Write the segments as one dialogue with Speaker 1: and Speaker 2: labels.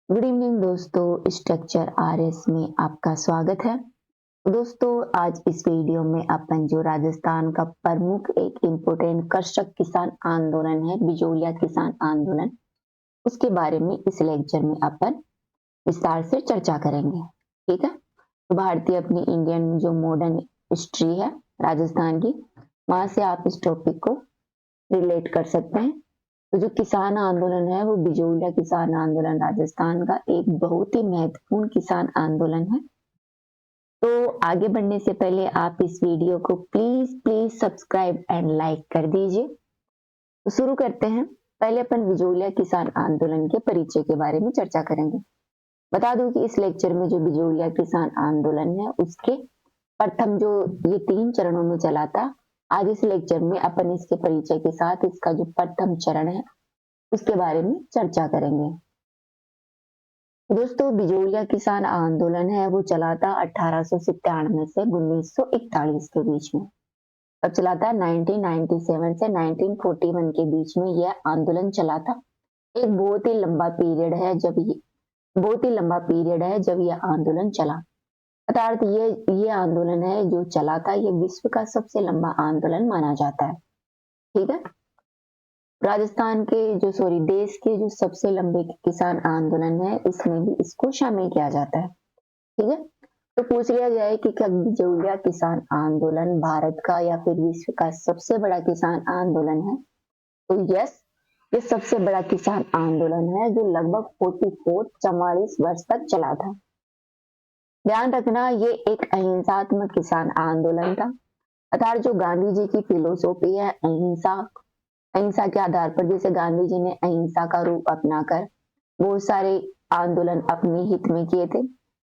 Speaker 1: Good evening दोस्तों, structure RS में आपका स्वागत है। दोस्तों, आज इस वीडियो में अपन जो राजस्थान का प्रमुख एक इम्पोर्टेंट कृषक किसान आंदोलन है, बिजोलिया किसान आंदोलन, उसके बारे में इस लेक्चर में अपन विस्तार से चर्चा करेंगे। ठीक है, तो भारतीय अपनी इंडियन जो मॉडर्न हिस्ट्री है राजस्थान की, वहां से आप इस टॉपिक को रिलेट कर सकते हैं। तो जो किसान आंदोलन है वो बिजोलिया किसान आंदोलन राजस्थान का एक बहुत ही महत्वपूर्ण किसान आंदोलन है। तो आगे बढ़ने से पहले आप इस वीडियो को please please subscribe and like कर दीजिए। तो शुरू करते हैं। पहले अपन बिजोलिया किसान आंदोलन के परिचय के बारे में चर्चा करेंगे। बता दूं कि इस लेक्चर में जो बिजोलिया किसान आंदोलन है उसके प्रथम जो ये 3 चरणों में चला था, आज इस लेक्चर में अपन इसके परिचय के साथ इसका जो प्रथम चरण है उसके बारे में चर्चा करेंगे। दोस्तों, बिजोलिया किसान आंदोलन है वो चला था 1897 से 1941 के बीच में। अब चला था 1997 से 1941 के बीच में यह आंदोलन चला था। एक बहुत ही लंबा पीरियड है जब यह आंदोलन चला। अर्थात ये आंदोलन है जो चला था, ये विश्व का सबसे लंबा आंदोलन माना जाता है। ठीक है, राजस्थान के देश के जो सबसे लंबे किसान आंदोलन है इसमें भी इसको शामिल किया जाता है। ठीक है, तो पूछ लिया जाए कि क्या बिजोलिया किसान आंदोलन भारत का या फिर विश्व का सबसे बड़ा किसान आंदोलन है, तो यस, ये सबसे बड़ा किसान आंदोलन है जो लगभग 44 वर्ष तक चला था। ध्यान रखना, ये एक अहिंसात्मक किसान आंदोलन था। अर्थात जो गांधी जी की फिलोसॉफी है अहिंसा के आधार पर, जैसे गांधी जी ने अहिंसा का रूप अपनाकर बहुत सारे आंदोलन अपने हित में किए थे।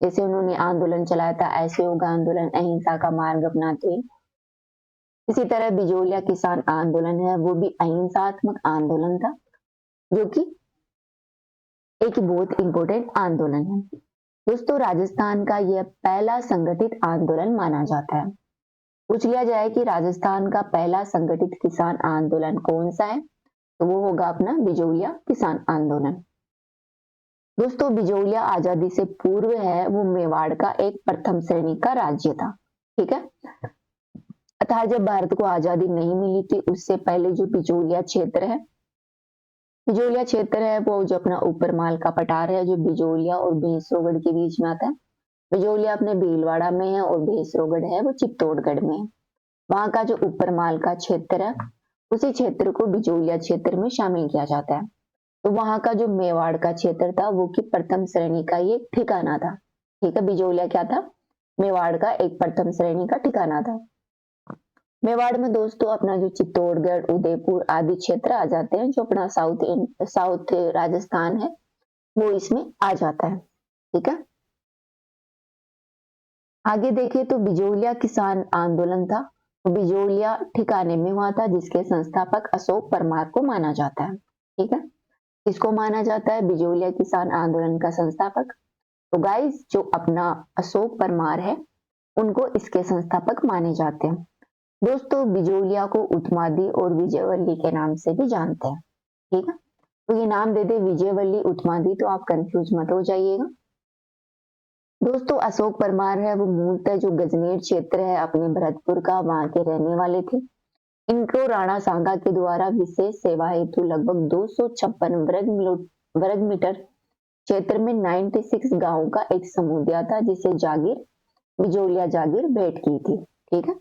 Speaker 1: जैसे उन्होंने आंदोलन चलाया था असहयोग आंदोलन, अहिंसा का मार्ग अपनाते। इसी तरह बिजोलिया किसान आंदोलन है वो भी अहिंसात्मक आंदोलन था, जो कि एक बहुत इंपॉर्टेंट आंदोलन है। दोस्तों, राजस्थान का यह पहला संगठित आंदोलन माना जाता है। पूछ लिया जाए कि राजस्थान का पहला संगठित किसान आंदोलन कौन सा है, तो वो होगा अपना बिजोलिया किसान आंदोलन। दोस्तों, बिजोलिया आजादी से पूर्व है वो मेवाड़ का एक प्रथम श्रेणी का राज्य था। ठीक है, अतः जब भारत को आजादी नहीं मिली थी उससे पहले जो बिजोलिया क्षेत्र है वो जो अपना ऊपर माल का पठार है, जो बिजोलिया और भैंसरोगढ़ के बीच में आता है। बिजोलिया अपने भीलवाड़ा में है और भैंसरोगढ़ है वो चित्तौड़गढ़ में है। वहां का जो ऊपर माल का क्षेत्र है उसी क्षेत्र को बिजोलिया क्षेत्र में शामिल किया जाता है। तो वहां का जो मेवाड़ का क्षेत्र था वो की प्रथम श्रेणी का ये ठिकाना था। ठीक है, बिजोलिया क्या था, मेवाड़ का एक प्रथम श्रेणी का ठिकाना था। मेवाड़ में दोस्तों अपना जो चित्तौड़गढ़, उदयपुर आदि क्षेत्र आ जाते हैं, जो अपना साउथ राजस्थान है वो इसमें आ जाता है। ठीक है, आगे देखिए तो बिजोलिया किसान आंदोलन था, तो बिजोलिया ठिकाने में हुआ था जिसके संस्थापक अशोक परमार को माना जाता है। ठीक है, किसको माना जाता है, बिजोलिया किसान आंदोलन का संस्थापक। तो गाइस, जो अपना अशोक परमार है उनको इसके संस्थापक माने जाते हैं। दोस्तों, बिजोलिया को उत्मादी और विजयवल्ली के नाम से भी जानते हैं। ठीक है, तो ये नाम दे दे विजयवल्ली उत्मादी तो आप कंफ्यूज मत हो जाइएगा। दोस्तों, अशोक परमार है वो मूलतः जो गजनेर क्षेत्र है अपने भरतपुर का, वहां के रहने वाले थे। इनको राणा सांगा के द्वारा विशेष सेवा हेतु लगभग 256 वर्ग मीटर क्षेत्र में 96 गांवों का एक समूह दिया था, जिसे बिजोलिया जागीर भेंट की थी। ठीक है,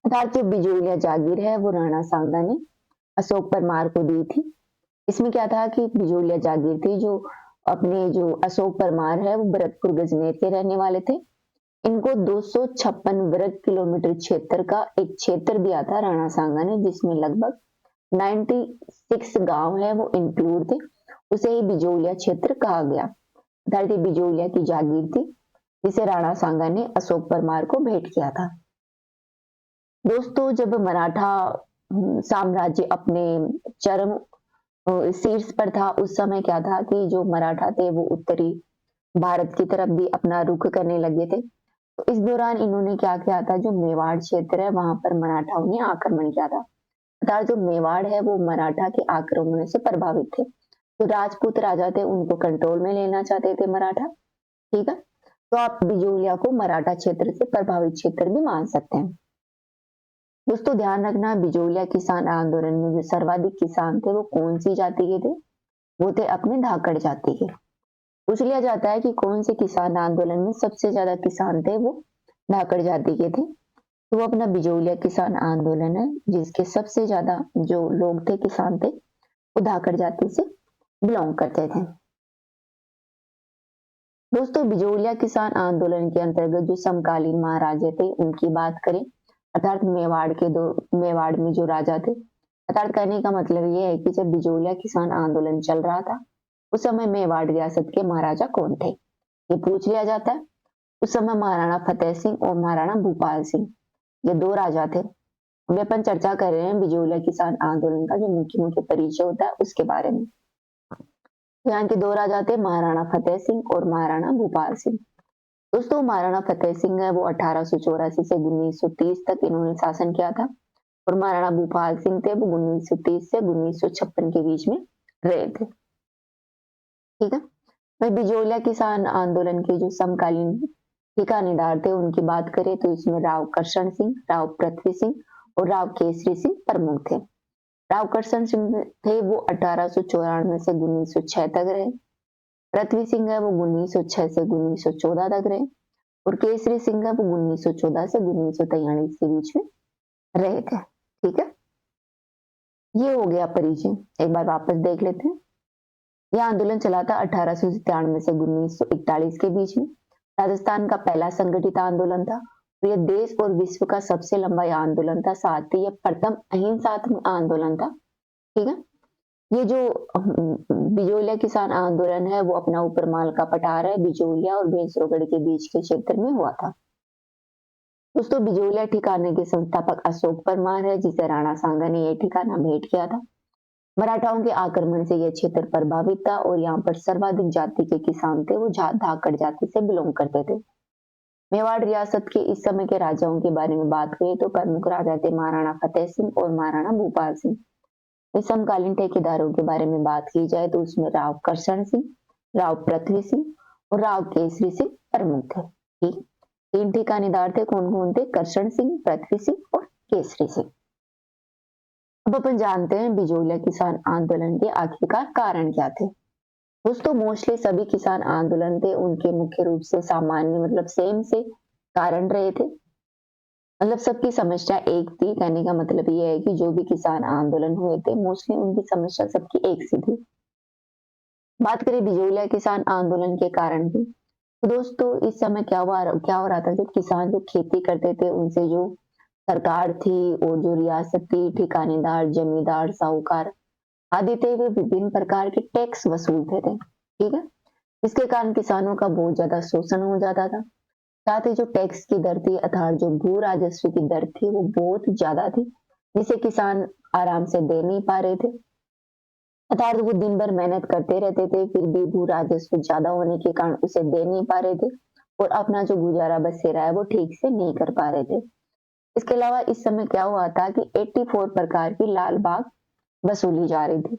Speaker 1: अर्थात जो बिजोलिया जागीर है वो राणा सांगा ने अशोक परमार को दी थी। इसमें क्या था कि बिजोलिया जागीर थी, जो अशोक परमार है वो भरतपुर गजनेर के रहने वाले थे। इनको 256 वर्ग किलोमीटर क्षेत्र का एक क्षेत्र दिया था राणा सांगा ने, जिसमें लगभग 96 गांव है वो इंक्लूड थे। उसे ही बिजोलिया क्षेत्र कहा गया। धरती बिजोलिया की जागीर थी जिसे राणा सांगा ने अशोक परमार को भेंट किया था। दोस्तों, जब मराठा साम्राज्य अपने चरम शीर्ष पर था उस समय क्या था कि जो मराठा थे वो उत्तरी भारत की तरफ भी अपना रुख करने लगे थे। तो इस दौरान इन्होंने क्या किया था, जो मेवाड़ क्षेत्र है वहां पर मराठाओं ने आक्रमण किया था। अर्थात जो मेवाड़ है वो मराठा के आक्रमण से प्रभावित थे। जो राजपूत राजा थे उनको कंट्रोल में लेना चाहते थे मराठा। ठीक है, तो आप बिजोलिया को मराठा क्षेत्र से प्रभावित क्षेत्र भी मान सकते हैं। दोस्तों ध्यान रखना, बिजोलिया किसान आंदोलन में जो सर्वाधिक किसान थे वो कौन सी जाति के थे? वो थे अपने धाकड़ जाति के। पूछ लिया जाता है कि कौन से किसान आंदोलन में सबसे ज्यादा किसान थे, वो धाकड़ जाति के थे। तो वो अपना बिजोलिया किसान आंदोलन है जिसके सबसे ज्यादा जो लोग थे, किसान थे, वो धाकड़ जाति से बिलोंग करते थे। दोस्तों बिजोलिया किसान आंदोलन के अंतर्गत जो समकालीन महाराजे थे उनकी बात करें, अर्थात मेवाड़ में जो राजा थे, अर्थात कहने का मतलब ये है कि जब बिजोलिया किसान आंदोलन चल रहा था उस समय मेवाड़ रियासत के महाराजा कौन थे, ये पूछ लिया जाता है। उस समय महाराणा फतेह सिंह और महाराणा भूपाल सिंह, ये दो राजा थे। अभी अपन चर्चा कर रहे हैं बिजोलिया किसान आंदोलन का जो मुख्य मुख्य परिचय होता है उसके बारे में। यहाँ के दो राजा थे महाराणा फतेह सिंह और महाराणा भूपाल सिंह। दोस्तों महाराणा फतेह सिंह है वो 1884 से 1930 तक इन्होंने शासन किया था, और महाराणा भूपाल सिंह थे वो 1930 से 1956 के बीच में रहे थे। ठीक है, भाई बिजोलिया किसान आंदोलन के जो समकालीन ठिकानेदार थे उनकी बात करें तो इसमें राव करशन सिंह, राव पृथ्वी सिंह और राव केसरी सिंह प्रमुख थे। राव करशन सिंह थे वो 1894 से 1906 तक रहे। पृथ्वी सिंह है वो 1906 से 1914 तक रहे, और केसरी सिंह है वो 1914 से 1943 के बीच में रहे थे। ठीक है, ये हो गया परिचय। एक बार वापस देख लेते हैं। यह आंदोलन चला था 1893 से 1941 के बीच में। राजस्थान का पहला संगठित आंदोलन था, और यह देश और विश्व का सबसे लंबा आंदोलन था। साथ ही यह प्रथम अहिंसात्मक आंदोलन था। ठीक है, ये जो बिजोलिया किसान आंदोलन है वो अपना उपरमाल का पठार है बिजोलिया और भेंसरोगढ़ के बीच के क्षेत्र में हुआ था। दोस्तों बिजोलिया ठिकाने के संस्थापक अशोक परमार है, जिसे राणा सांगा ने यह ठिकाना भेंट किया था। मराठाओं के आक्रमण से यह क्षेत्र प्रभावित था और यहाँ पर सर्वाधिक जाति के किसान थे वो धाकड़ जाति से बिलोंग करते थे। मेवाड़ रियासत के इस समय के राजाओं के बारे में बात करें तो प्रमुख राजा थे महाराणा फतेह सिंह और महाराणा भूपाल सिंह। इस समकालीन ठेकेदारों के बारे में बात की जाए तो उसमें राव करशन सिंह, राव पृथ्वी सिंह और राव केसरी सिंह प्रमुख थे। ठीक, तीन ठिकानेदार थे। कौन कौन थे? करशन सिंह, पृथ्वी सिंह और केसरी सिंह। अब अपन जानते हैं बिजोलिया किसान आंदोलन के आखिरकार कारण क्या थे। दोस्तों मोस्टली सभी किसान आंदोलन थे उनके मुख्य रूप से सामान्य मतलब सेम से कारण रहे थे, मतलब सबकी समस्या एक थी। कहने का मतलब ये है कि जो भी किसान आंदोलन हुए थे मोस्टली उनकी समस्या सबकी एक सी थी। बात करें बिजोलिया किसान आंदोलन के कारण की, तो दोस्तों इस समय क्या हो रहा था, जो किसान जो खेती करते थे उनसे जो सरकार थी और जो रियासत थी, ठिकानेदार, जमींदार, साहूकार आदि थे, वे विभिन्न प्रकार के टैक्स वसूलते थे। ठीक है, इसके कारण किसानों का बहुत ज्यादा शोषण हो जाता था। साथ ही जो टैक्स की दर थी अर्थात जो भू राजस्व की दर थी वो बहुत ज्यादा थी, जिसे किसान आराम से दे नहीं पा रहे थे। अर्थात वो दिन भर मेहनत करते रहते थे फिर भी भू राजस्व ज्यादा होने के कारण उसे दे नहीं पा रहे थे, और अपना जो गुजारा बसेरा है वो ठीक से नहीं कर पा रहे थे। इसके अलावा इस समय क्या हुआ था कि 84 प्रकार की लाल बाग वसूली जा रही थी।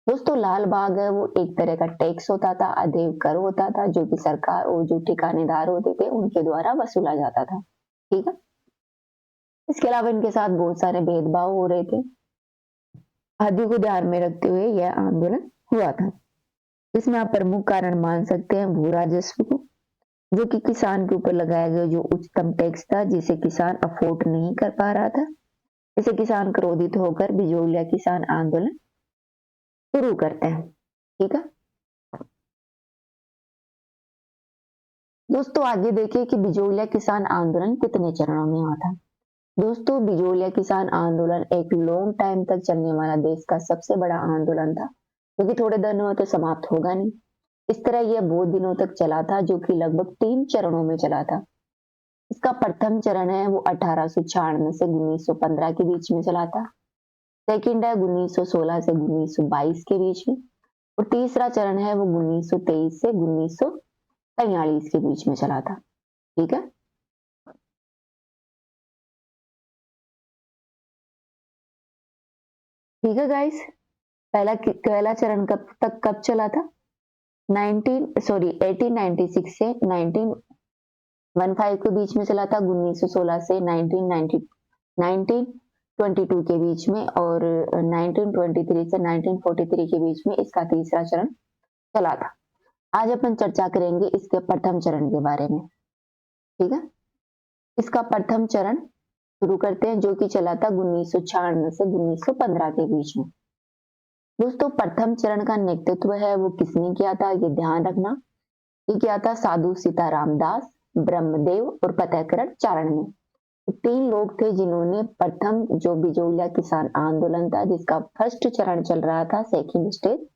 Speaker 1: दोस्तों लाल बाग है वो एक तरह का टैक्स होता था, अदेव कर होता था, जो कि सरकार और जो ठिकानेदार होते थे उनके द्वारा वसूला जाता था। ठीक है, इसके अलावा इनके साथ बहुत सारे भेदभाव हो रहे थे आदि को ध्यान में रखते हुए यह आंदोलन हुआ था। इसमें आप प्रमुख कारण मान सकते हैं भू राजस्व को, जो कि किसान के ऊपर लगाया गया जो उच्चतम टैक्स था जिसे किसान अफोर्ड नहीं कर पा रहा था। इसे किसान क्रोधित होकर बिजोलिया किसान आंदोलन शुरू करते हैं। ठीक है दोस्तों, आगे देखिए कि बिजोलिया किसान आंदोलन कितने चरणों में हुआ था। दोस्तों बिजोलिया किसान आंदोलन एक लॉन्ग टाइम तक चलने वाला देश का सबसे बड़ा आंदोलन था, क्योंकि थोड़े दिनों में तो समाप्त होगा नहीं। इस तरह यह बहुत दिनों तक चला था, जो कि लगभग 3 चरणों में चला था। इसका प्रथम चरण है वो 1896 से 1915 के बीच में चला था। सेकंड है 1916 से 1922 के बीच में, और तीसरा चरण है वो 1923 से 1943 के बीच में चला था। ठीक है, ठीक है गाइस, पहला चरण कब चला था? 1896 से 1915 के बीच में चला था, 1916 से 1922 के बीच में, और 1923 से 1943 के बीच में इसका तीसरा चरण चला था। आज अपन चर्चा करेंगे इसके प्रथम चरण के बारे में, ठीक है। इसका प्रथम चरण शुरू करते हैं, जो कि चला था 1996 से 1915 के बीच में। दोस्तों, प्रथम चरण का नेतृत्व है वो किसने किया था, ये ध्यान रखना। ये किया था साधु सीताराम दास, ब्रह्मदेव और फतेहकरण चारण ने। तीन लोग थे जिन्होंने प्रथम जो बिजोलिया किसान आंदोलन था, जिसका फर्स्ट चरण चल रहा था, सेकंड स्टेज,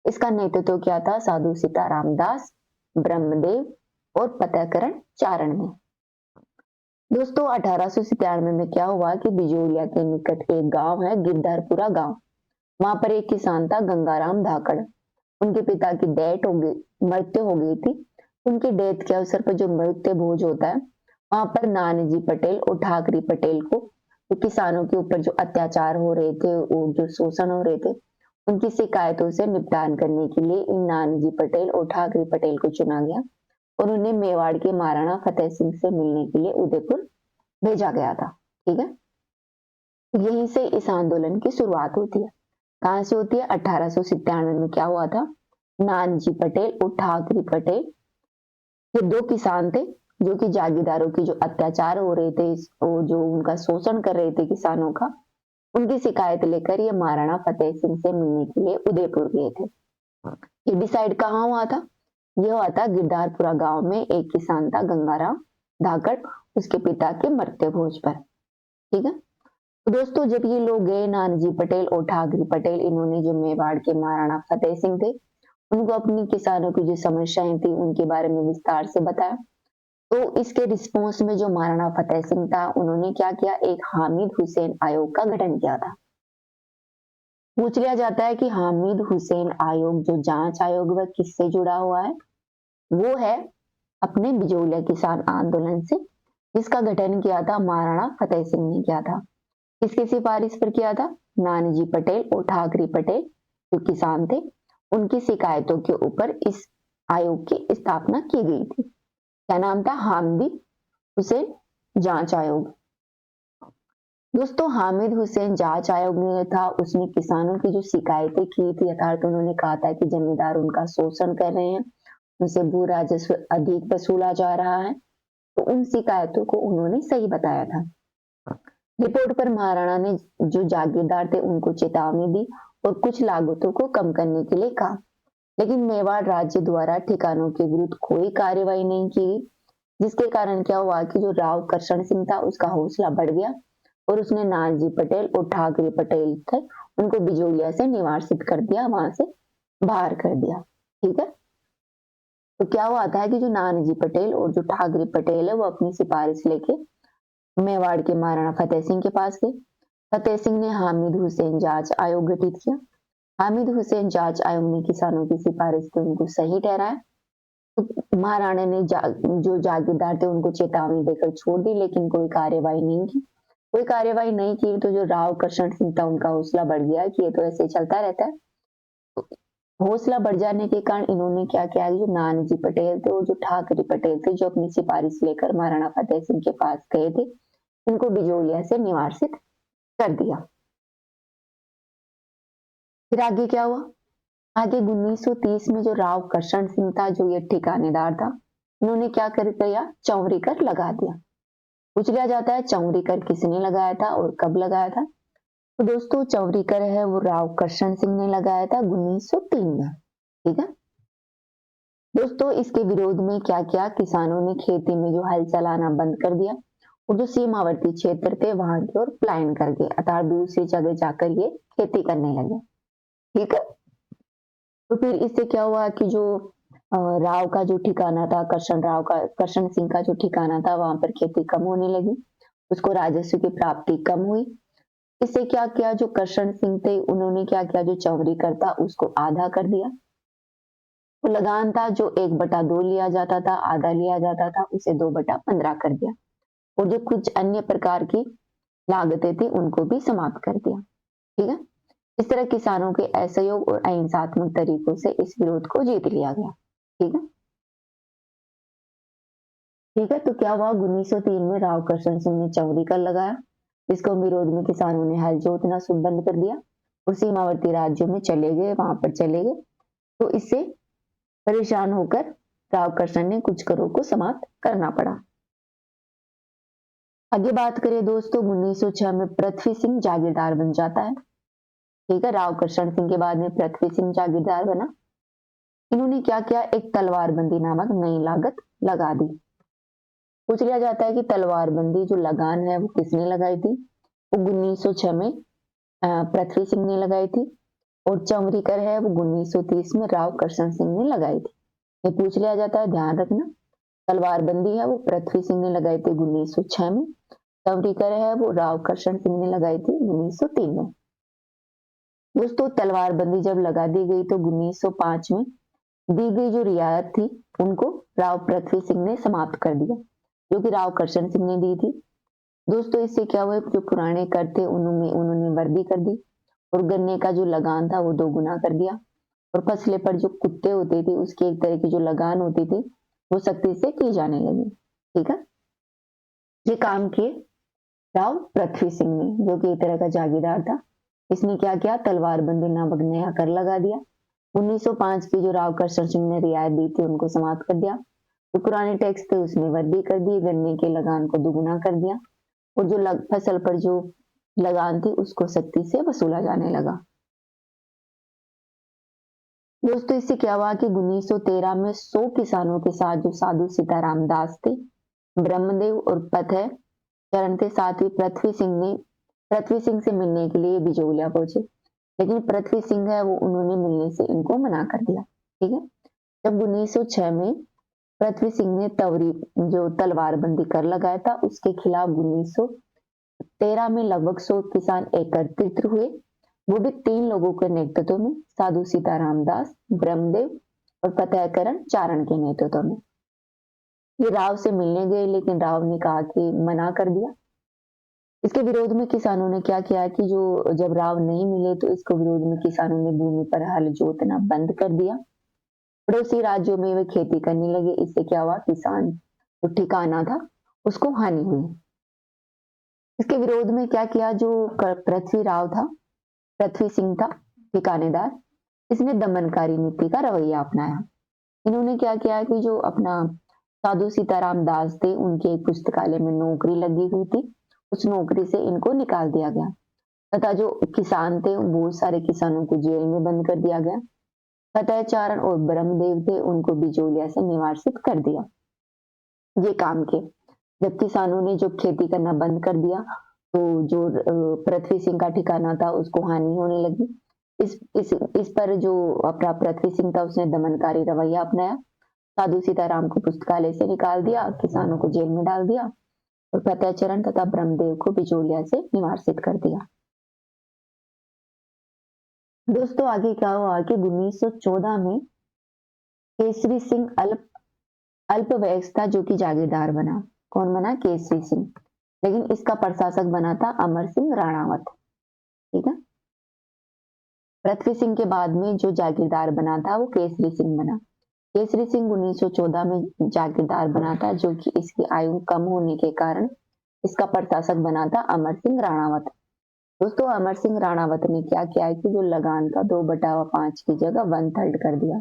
Speaker 1: इसका नेतृत्व किया था साधु सीताराम दास, ब्रह्मदेव और फतेहकरण चारण ने। दोस्तों, 1897 में क्या हुआ कि बिजोलिया के निकट एक गांव है, गिरधरपुरा गांव। वहां पर एक किसान था, गंगाराम धाकड़। उनके पिता की मृत्यु हो गई थी। उनकी डेथ के अवसर पर जो मृत्यु भोज होता है, वहां पर नानाजी पटेल और ठाकरे पटेल को तो किसानों के ऊपर जो अत्याचार हो रहे थे, वो जो शोषण हो रहे थे, उनकी शिकायतों से निपटान करने के लिए इन नानाजी पटेल और ठाकरे पटेल को चुना गया और उन्हें मेवाड़ के महाराणा फतेह सिंह से मिलने के लिए उदयपुर भेजा गया था, ठीक है। यहीं से इस आंदोलन की शुरुआत होती है। कहां से होती है? 1897 में क्या हुआ था, नानाजी पटेल और ठाकरे पटेल, ये दो किसान थे जो कि जागीरदारों की जो अत्याचार हो रहे थे, वो जो उनका शोषण कर रहे थे किसानों का, उनकी शिकायत लेकर ये महाराणा फतेह सिंह से मिलने के लिए उदयपुर गए थे। ये डिसाइड कहाँ हुआ था? ये हुआ था गिरधारपुरा गांव में। एक किसान था गंगाराम धाकड़, उसके पिता के मृत्यु भोज पर, ठीक है। तो दोस्तों, जब ये लोग गए, नानाजी पटेल और ठाकरे पटेल, इन्होंने जो मेवाड़ के महाराणा फतेह सिंह थे, उनको अपनी किसानों की जो समस्याएं थी उनके बारे में विस्तार से बताया। तो इसके रिस्पॉन्स में जो महाराणा फतेह सिंह था, उन्होंने क्या किया, एक हामिद हुसैन आयोग का गठन किया था। पूछ लिया जाता है कि हामिद हुसैन आयोग, जो जांच आयोग, वह किससे जुड़ा हुआ है? वो है अपने बिजोलिया किसान आंदोलन से, जिसका गठन किया था महाराणा फतेह सिंह ने किया था। किसकी सिफारिश पर किया था? नानाजी पटेल और ठाकरे पटेल जो किसान थे, उनकी शिकायतों के ऊपर इस आयोग की स्थापना की गई थी। क्या नाम था? हामिद हुसैन जांच आयोग। दोस्तों, हामिद हुसैन जांच आयोग ने था, उसने किसानों की जो शिकायतें की थी, अर्थात उन्होंने कहा था कि जमींदार उनका शोषण कर रहे हैं, उनसे भू राजस्व अधिक वसूला जा रहा है, तो उन शिकायतों को उन्होंने सही बताया था। रिपोर्ट पर महाराणा ने जो जागीरदार थे उनको चेतावनी दी और कुछ लागतों को कम करने के लिए कहा, लेकिन मेवाड़ राज्य द्वारा ठिकानों के विरुद्ध कोई कार्यवाही नहीं की, जिसके कारण क्या हुआ कि जो राव करशन सिंह था, उसका हौसला बढ़ गया और उसने नानाजी पटेल और ठाकरे पटेल थे, उनको बिजोलिया से निवासित कर दिया, वहां से बाहर कर दिया, ठीक है। तो क्या हुआ था कि जो नानाजी पटेल और जो ठाकरे पटेल है, वो अपनी सिफारिश लेके मेवाड़ के महाराणा फतेह सिंह के पास गए। फतेह सिंह ने हामिद हुसैन जांच आयोग गठित किया। हामिद हुसैन जांच आयोग ने किसानों की सिफारिश को उनको सही ठहराया। तो महाराणा ने जो जागीरदार थे उनको चेतावनी देकर छोड़ दी, लेकिन कोई कार्यवाही नहीं की। कोई कार्यवाही नहीं की तो जो राव करशन सिंह था, उनका हौसला बढ़ गया कि ये तो ऐसे चलता रहता है। तो हौसला बढ़ जाने के कारण इन्होंने क्या किया, जो नानाजी पटेल थे और जो ठाकरे पटेल थे, जो अपनी सिफारिश लेकर महाराणा फतेह सिंह के पास गए थे, इनको बिजोलिया से निवासित कर दिया। फिर आगे क्या हुआ? आगे 1930 में जो राव करशन सिंह था, जो ये ठिकानेदार था, उन्होंने क्या कर दिया, चौवरी कर लगा दिया। पूछ लिया जाता है चौवरी कर किसने लगाया था और कब लगाया था? तो दोस्तों, चौवरी कर है वो राव करशन सिंह ने लगाया था 1903 में, ठीक है। दोस्तों, इसके विरोध में क्या किया, किसानों ने खेती में जो हल चलाना बंद कर दिया और जो सीमावर्ती क्षेत्र थे वहां की ओर पलायन कर गए, अर्थात दूसरी जगह जाकर ये खेती करने लगे, ठीक है। तो फिर इससे क्या हुआ कि जो राव का जो ठिकाना था, करशन सिंह का जो ठिकाना था, वहां पर खेती कम होने लगी, उसको राजस्व की प्राप्ति कम हुई। इससे क्या किया, जो करशन सिंह थे उन्होंने क्या किया, जो चौवरी कर था उसको आधा कर दिया। तो लगान था जो 1/2 लिया जाता था, आधा लिया जाता था, उसे 2/15 कर दिया और जो कुछ अन्य प्रकार की लागतें थी उनको भी समाप्त कर दिया, ठीक है। इस तरह किसानों के असहयोग और अहिंसात्मक तरीकों से इस विरोध को जीत लिया गया। ठीक है, ठीक है। तो क्या हुआ, 1903 में राव करशन सिंह ने चौरी कर लगाया, इसको विरोध में किसानों ने हल जोतना शुरू बंद कर दिया और सीमावर्ती राज्यों में चले गए, वहां पर चले गए। तो इससे परेशान होकर राव करशन ने कुछ करों को समाप्त करना पड़ा। आगे बात करें दोस्तों, 1906 में पृथ्वी सिंह जागीरदार बन जाता है। ठीक है, राव करशन सिंह के बाद में पृथ्वी सिंह जागीरदार बना। इन्होंने क्या किया, एक तलवारबंदी नामक नई लागत लगा दी। पूछ लिया जाता है कि तलवारबंदी जो लगान है वो किसने लगाई थी, वो 1906 में पृथ्वी सिंह ने लगाई थी, और चौरी कर है वो 1930 में राव करशन सिंह ने लगाई थी। ये पूछ लिया जाता है, ध्यान रखना। तलवारबंदी है वो पृथ्वी सिंह ने लगाई थी 1906 में, चौरी कर है वो राव करशन सिंह ने लगाई थी 1903 में। दोस्तों तलवारबंदी जब लगा दी गई तो 1905 में दी गई जो रियायत थी उनको राव पृथ्वी सिंह ने समाप्त कर दिया, जो कि राव करशन सिंह ने दी थी। दोस्तों इससे क्या हुआ, जो पुराने कर थे उन्होंने वर्दी कर दी, और गन्ने का जो लगान था वो 2 गुना कर दिया, और फसले पर जो कुत्ते होते थे उसकी एक तरह की जो लगान होती थी वो सख्ती से की जाने लगी। ठीक है, ये काम किए राव पृथ्वी सिंह ने, जो कि एक तरह का जागीरदार था। इसने क्या किया, तलवारबंदी नामक नया कर लगा दिया। 1905 की जो राव करशन सिंह ने रियायत दी थी उनको समाप्त कर दिया, जो पुराने टैक्स थे उसमें वृद्धि कर दी, गन्ने के लगान को दुगुना कर दिया, और जो फसल पर जो लगान थी उसको सख्ती से वसूला जाने लगा। दोस्तों इससे क्या हुआ कि 1913 में 100 किसानों के साथ जो साधु सीताराम दास थे, ब्रह्मदेव और पथय चरण थे, साथ ही पृथ्वी सिंह से मिलने के लिए बिजौलिया पहुंचे, लेकिन पृथ्वी सिंह है वो उन्होंने मिलने से इनको मना कर दिया। ठीक है, जब 1906 में पृथ्वी सिंह ने जो तलवारबंदी कर लगाया था उसके खिलाफ 1913 में लगभग 100 किसान एकत्रित हुए, वो भी 3 लोगों के नेतृत्व में, साधु सीताराम दास, ब्रह्मदेव और फतेहकरण चारण के नेतृत्व में। ये राव से मिलने गए, लेकिन राव ने कहा कि मना कर दिया। इसके विरोध में किसानों ने क्या किया कि जो जब राव नहीं मिले तो इसके विरोध में किसानों ने भूमि पर हल जोतना बंद कर दिया, पड़ोसी राज्यों में वे खेती करने लगे। इससे क्या हुआ, किसान जो ठिकाना था उसको हानि हुई। इसके विरोध में क्या किया, जो पृथ्वी सिंह था ठिकानेदार, इसने दमनकारी नीति का रवैया अपनाया। इन्होंने क्या किया कि जो अपना साधु सीताराम दास थे उनके एक पुस्तकालय में नौकरी लगी हुई थी, उस नौकरी से इनको निकाल दिया गया, तथा जो किसान थे बहुत सारे किसानों को जेल में बंद कर दिया गया। फतेहचारण और ब्रह्मदेव थे उनको बिजौलिया से निवासित कर दिया। ये काम के जब किसानों ने जो खेती करना बंद कर दिया तो जो पृथ्वी सिंह का ठिकाना था उसको हानि होने लगी। इस पर जो अपना पृथ्वी सिंह था उसने दमनकारी रवैया अपनाया, साधु सीताराम को पुस्तकालय से निकाल दिया, किसानों को जेल में डाल दिया, और फतेहचरण तथा ब्रह्मदेव को बिजौलिया से निवासित कर दिया। दोस्तों आगे क्या हुआ कि 1914 में केसरी सिंह अल्पवयस्क था जो कि जागीरदार बना। कौन बना, केसरी सिंह, लेकिन इसका प्रशासक बना था अमर सिंह राणावत। ठीक है, पृथ्वी सिंह के बाद में जो जागीरदार बना था वो केसरी सिंह बना। केसरी सिंह 1914 में जागीरदार बना था, जो कि इसकी आयु कम होने के कारण इसका प्रशासक बना था अमर सिंह राणावत। दोस्तों अमर सिंह राणावत ने क्या किया है कि जो लगान का 2/5 की जगह 1/3 कर दिया।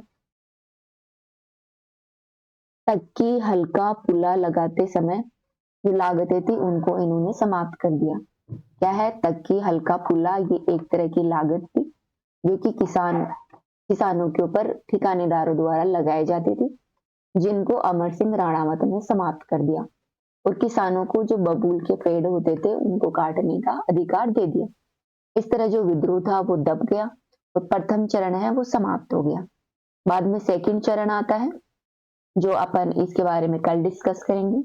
Speaker 1: तक्की हल्का पुला लगाते समय जो लागतें थी उनको इन्होंने समाप्त कर दिया। क्या है, तक्की हल्का पुला, ये एक तरह की लागत थी जो कि किसानों के ऊपर ठिकानेदारों द्वारा लगाई जाती थी, जिनको अमर सिंह राणावत ने समाप्त कर दिया, और किसानों को जो बबूल के पेड़ होते थे उनको काटने का अधिकार दे दिया। इस तरह जो विद्रोह था वो दब गया और प्रथम चरण है वो समाप्त हो गया। बाद में सेकंड चरण आता है जो अपन इसके बारे में कल डिस्कस करेंगे।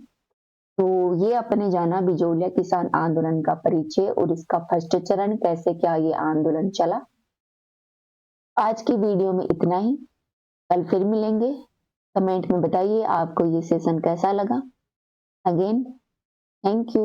Speaker 1: तो ये अपने जाना बिजौलिया किसान आंदोलन का परिचय और इसका फर्स्ट चरण कैसे क्या ये आंदोलन चला। आज की वीडियो में इतना ही, कल फिर मिलेंगे। कमेंट में बताइए आपको ये सेशन कैसा लगा। Again thank you.